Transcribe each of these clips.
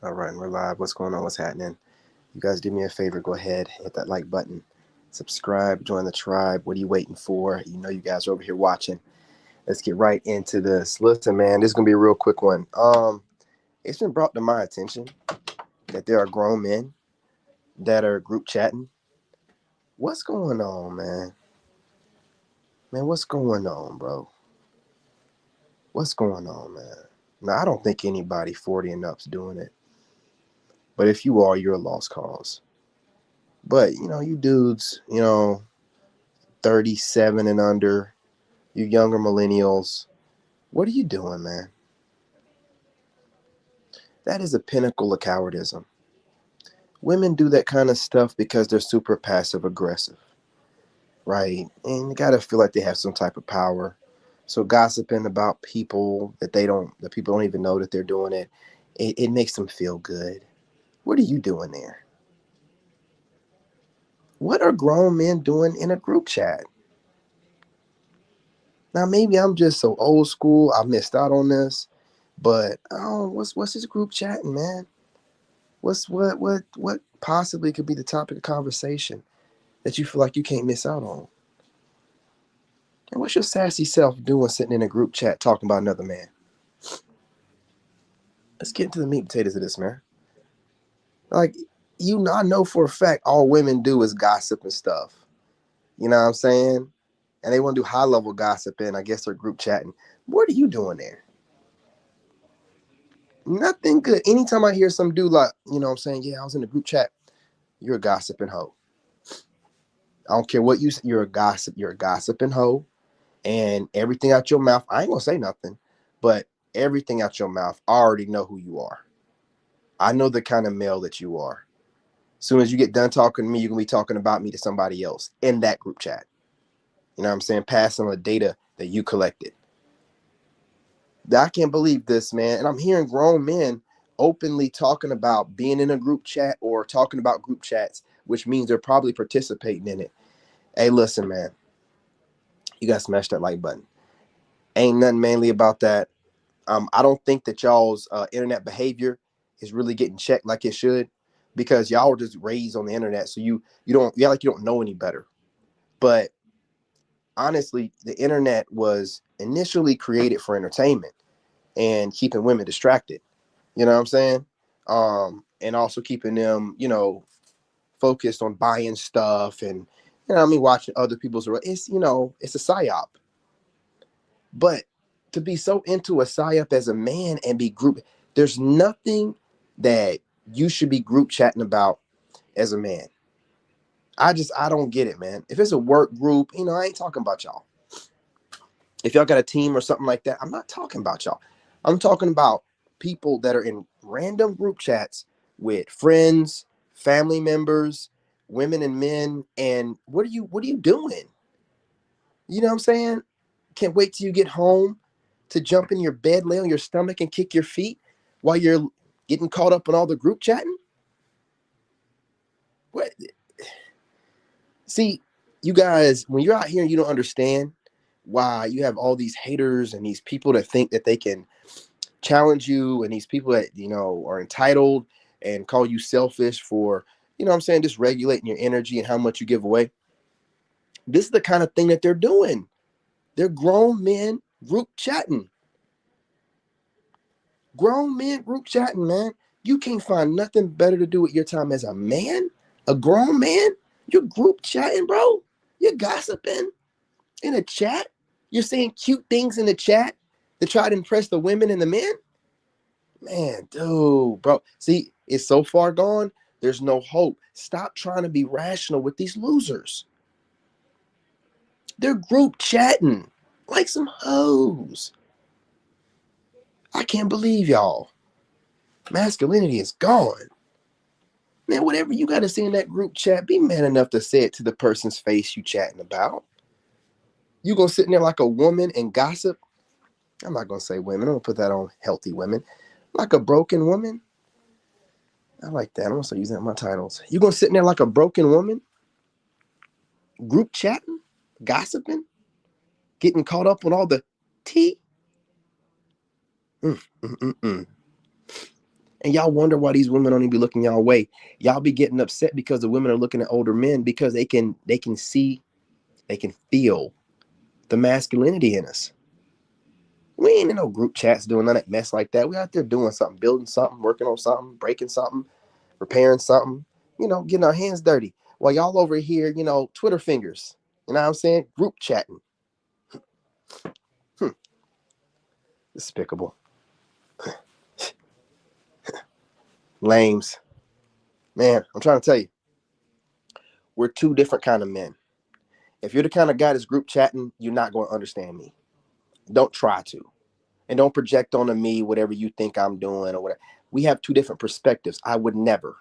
All right, we're live. What's going on? What's happening? You guys do me a favor. Go ahead, hit that like button. Subscribe, join the tribe. What are you waiting for? You know you guys are over here watching. Let's get right into this. Listen, man, this is gonna be a real quick one. It's been brought to my attention that there are grown men that are group chatting. What's going on, man? Man, what's going on, bro? What's going on, man? Now, I don't think anybody 40 and up's doing it. But if you are, you're a lost cause. But, you dudes, 37 and under, you younger millennials, what are you doing, man? That is a pinnacle of cowardism. Women do that kind of stuff because they're super passive aggressive, right? And you gotta feel like they have some type of power. So gossiping about people that people don't even know that they're doing it, it makes them feel good. What are you doing there? What are grown men doing in a group chat? Now maybe I'm just so old school, I missed out on this, but what's this group chatting, man? What possibly could be the topic of conversation that you feel like you can't miss out on? And what's your sassy self doing sitting in a group chat talking about another man? Let's get into the meat and potatoes of this, man. Like, I know for a fact all women do is gossip and stuff. You know what I'm saying? And they want to do high level gossiping. I guess they're group chatting. What are you doing there? Nothing good. Anytime I hear some dude like, yeah, I was in a group chat. You're a gossiping hoe. I don't care what you're a gossip. You're a gossiping hoe. And everything out your mouth, I ain't gonna say nothing, but everything out your mouth, I already know who you are. I know the kind of male that you are. As soon as you get done talking to me, you're gonna be talking about me to somebody else in that group chat. You know what I'm saying? Passing on the data that you collected. I can't believe this, man. And I'm hearing grown men openly talking about being in a group chat or talking about group chats, which means they're probably participating in it. Hey, listen, man, you got to smash that like button. Ain't nothing manly about that. I don't think that y'all's internet behavior is really getting checked like it should, because y'all were just raised on the internet. So you don't know any better. But honestly, the internet was initially created for entertainment and keeping women distracted. You know what I'm saying? And also keeping them, focused on buying stuff and, watching other people's. It's a psyop. But to be so into a psyop as a man and be group, there's nothing that you should be group chatting about as a man. I don't get it, man. If it's a work group, I ain't talking about y'all. If y'all got a team or something like that, I'm not talking about y'all. I'm talking about people that are in random group chats with friends, family members, women and men. And what are you doing? You know what I'm saying? Can't wait till you get home to jump in your bed, lay on your stomach, and kick your feet while you're getting caught up in all the group chatting? What? See, you guys, when you're out here and you don't understand why you have all these haters and these people that think that they can challenge you, and these people that, are entitled and call you selfish for, what I'm saying, just regulating your energy and how much you give away. This is the kind of thing that they're doing. They're grown men group chatting. Grown men group chatting, man. You can't find nothing better to do with your time as a man, a grown man. You're group chatting, bro. You're gossiping in a chat. You're saying cute things in the chat to try to impress the women and the men. Man, dude, bro. See, it's so far gone. There's no hope. Stop trying to be rational with these losers. They're group chatting like some hoes. I can't believe y'all. Masculinity is gone. Man, whatever you got to say in that group chat, be man enough to say it to the person's face you chatting about. You gonna sit in there like a woman and gossip? I'm not gonna say women. I'm gonna put that on healthy women. Like a broken woman? I like that. I'm gonna start using that in my titles. You gonna sit in there like a broken woman? Group chatting? Gossiping? Getting caught up on all the tea? And And y'all wonder why these women don't even be looking y'all way. Y'all be getting upset because the women are looking at older men because they can see, they can feel the masculinity in us. We ain't in no group chats doing none of that mess like that. We out there doing something, building something, working on something, breaking something, repairing something, getting our hands dirty. While y'all over here, Twitter fingers. You know what I'm saying? Group chatting. Hmm. Despicable. Lames. Man, I'm trying to tell you, we're two different kind of men. If you're the kind of guy that's group chatting, you're not going to understand me. Don't try to. And don't project onto me whatever you think I'm doing or whatever. We have two different perspectives. I would never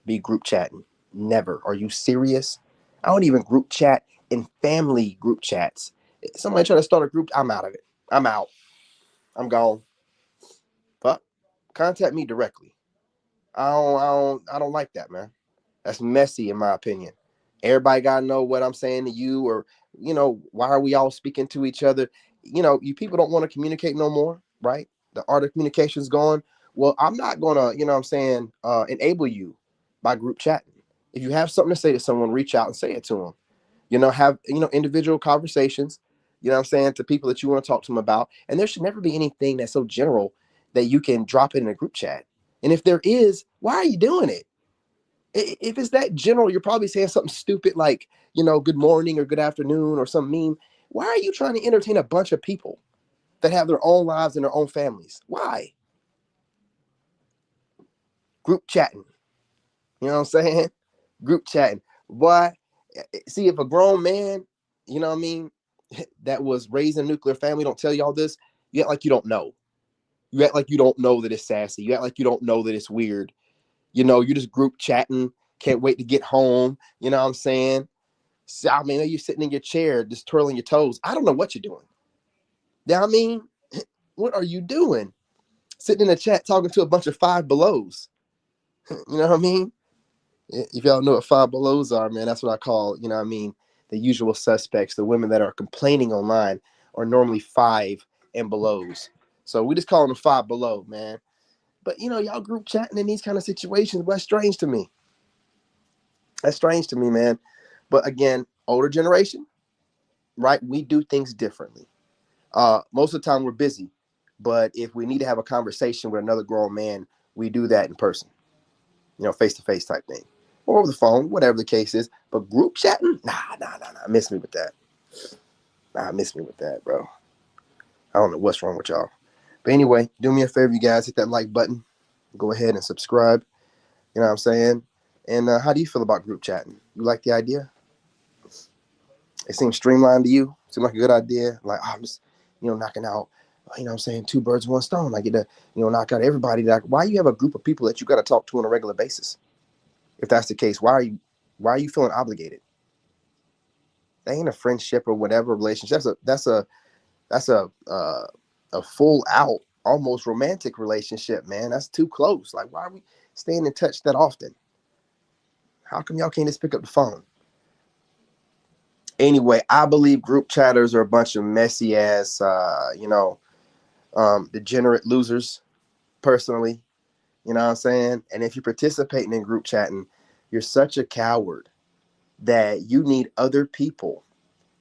be group chatting. Never. Are you serious? I don't even group chat in family group chats. Somebody try to start a group, I'm out of it. I'm out. I'm gone. But contact me directly. I don't like that, man. That's messy in my opinion. Everybody gotta know what I'm saying to you, or why are we all speaking to each other? You people don't want to communicate no more, right? The art of communication is gone. Well, I'm not gonna, what I'm saying, enable you by group chatting. If you have something to say to someone, reach out and say it to them. Have individual conversations. What I'm saying, to people that you want to talk to them about. And there should never be anything that's so general that you can drop it in a group chat. And if there is, why are you doing it? If it's that general, you're probably saying something stupid like, good morning or good afternoon or some meme. Why are you trying to entertain a bunch of people that have their own lives and their own families? Why? Group chatting. You know what I'm saying? Group chatting. Boy, see, if a grown man, you know what I mean, that was raised in a nuclear family don't tell y'all this, you act like you don't know. You act like you don't know that it's sassy. You act like you don't know that it's weird. You're just group chatting. Can't wait to get home. You know what I'm saying? So, I mean, you're sitting in your chair, just twirling your toes. I don't know what you're doing. You know what I mean? What are you doing? Sitting in a chat talking to a bunch of five belows. You know what I mean? If y'all know what five belows are, man, that's what I call, what I mean, the usual suspects. The women that are complaining online are normally five and belows. So we just call them five below, man. But, y'all group chatting in these kind of situations, well, that's strange to me. That's strange to me, man. But again, older generation, right? We do things differently. Most of the time we're busy, but if we need to have a conversation with another grown man, we do that in person, face to face type thing, or over the phone, whatever the case is. But group chatting, nah. Miss me with that. Nah, miss me with that, bro. I don't know what's wrong with y'all. But anyway, do me a favor, you guys, hit that like button. Go ahead and subscribe. You know what I'm saying? And how do you feel about group chatting? You like the idea? It seems streamlined to you. Seems like a good idea. Like, oh, I'm just, knocking out, what I'm saying, two birds, one stone. I get to, knock out everybody. Like, why you have a group of people that you got to talk to on a regular basis? If that's the case, why are you feeling obligated? That ain't a friendship or whatever relationship. That's a full out, almost romantic relationship, man. That's too close. Like, why are we staying in touch that often? How come y'all can't just pick up the phone? Anyway, I believe group chatters are a bunch of messy ass, degenerate losers, personally. You know what I'm saying? And if you're participating in group chatting, you're such a coward that you need other people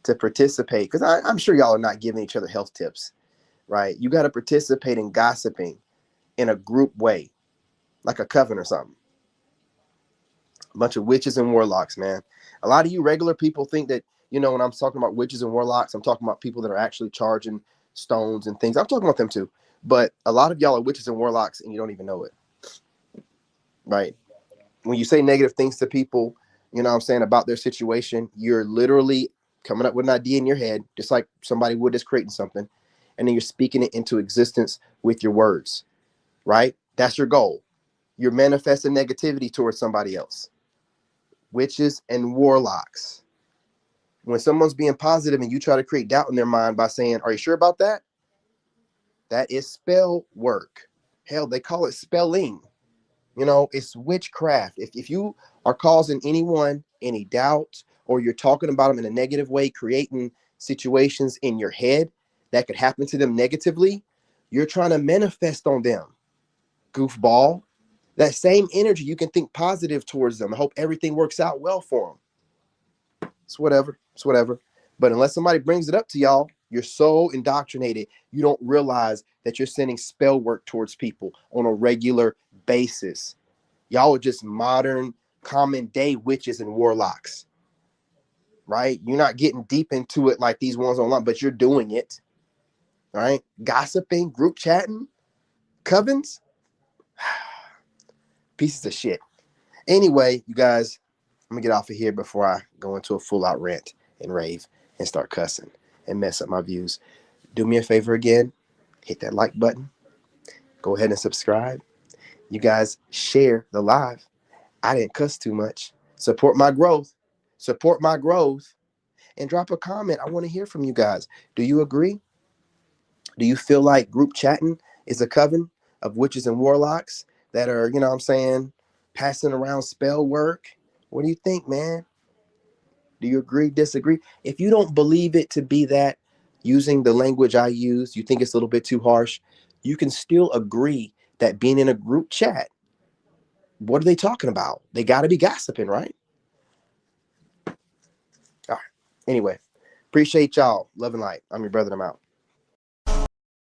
to participate. Because I'm sure y'all are not giving each other health tips, right? You got to participate in gossiping in a group way, like a coven or something. A bunch of witches and warlocks, man. A lot of you regular people think that, when I'm talking about witches and warlocks, I'm talking about people that are actually charging stones and things. I'm talking about them too. But a lot of y'all are witches and warlocks and you don't even know it, right? When you say negative things to people, what I'm saying, about their situation, you're literally coming up with an idea in your head, just like somebody would just creating something. And then you're speaking it into existence with your words, right? That's your goal. You're manifesting negativity towards somebody else. Witches and warlocks. When someone's being positive and you try to create doubt in their mind by saying, are you sure about that? That is spell work. Hell, they call it spelling. It's witchcraft. If you are causing anyone any doubt, or you're talking about them in a negative way, creating situations in your head that could happen to them negatively, You're trying to manifest on them, goofball. That same energy, you can think positive towards them. I hope everything works out well for them. It's whatever. It's whatever. But unless somebody brings it up to y'all, you're so indoctrinated, you don't realize that you're sending spell work towards people on a regular basis. Y'all are just modern, common day witches and warlocks, right? You're not getting deep into it like these ones online, but you're doing it, right? Gossiping, group chatting, covens, pieces of shit. Anyway, you guys, I'm gonna get off of here before I go into a full out rant and rave and start cussing and mess up my views. Do me a favor again, hit that like button, go ahead and subscribe. You guys share the live. I didn't cuss too much. Support my growth. Support my growth. And drop a comment. I want to hear from you guys. Do you agree? Do you feel like group chatting is a coven of witches and warlocks that are, you know what I'm saying, passing around spell work? What do you think, man? Do you agree, disagree? If you don't believe it to be that, using the language I use, you think it's a little bit too harsh, you can still agree that being in a group chat, what are they talking about? They got to be gossiping, right? All right. Anyway, appreciate y'all. Love and light. I'm your brother. I'm out.